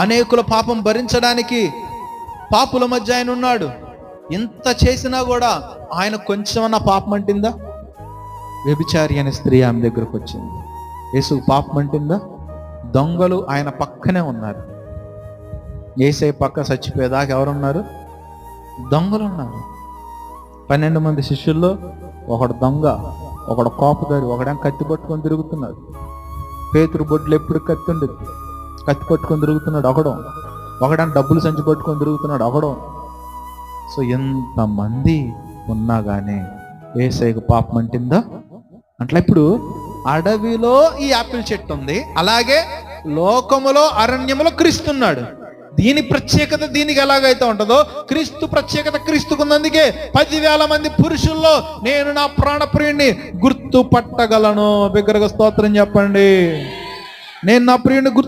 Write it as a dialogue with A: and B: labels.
A: అనేకుల పాపం భరించడానికి పాపుల మధ్య ఆయన ఉన్నాడు. ఇంత చేసినా కూడా ఆయన కొంచెమన్నా పాపం అంటిందా? వ్యభిచారి అనే స్త్రీ ఆమె దగ్గరకు వచ్చింది. యేసు పాపం అంటిందా? దొంగలు ఆయన పక్కనే ఉన్నారు. యేసయ్య పక్క చచ్చిపోయేదాకా ఎవరున్నారు? దొంగలు ఉన్నారు. 12 మంది శిష్యుల్లో ఒకడు దొంగ, ఒకడు కోపదారి, ఒకడేం కత్తి పట్టుకొని తిరుగుతున్నాడు. పేతురు బొడ్లు ఎప్పుడు కత్తి ఉండదు, కత్తి పట్టుకొని తిరుగుతున్నాడు ఒకడు. ఒకడేం డబ్బులు సంచి పట్టుకొని తిరుగుతున్నాడు ఒకడు. సో ఎంతమంది ఉన్నా కానీ యేసయ్యకు పాపం అంటిందా? అట్లా ఇప్పుడు అడవిలో ఈ యాపిల్ చెట్టు ఉంది, అలాగే లోకములో అరణ్యములో క్రీస్తున్నాడు. దీని ప్రత్యేకత దీనికి ఎలాగైతే ఉంటుందో క్రీస్తు ప్రత్యేకత క్రీస్తుకున్నందుకే 10,000 మంది పురుషుల్లో నేను నా ప్రాణప్రియుడిని గుర్తుపట్టగలను. బిగ్గరగా స్తోత్రం చెప్పండి. నేను నా ప్రియుడిని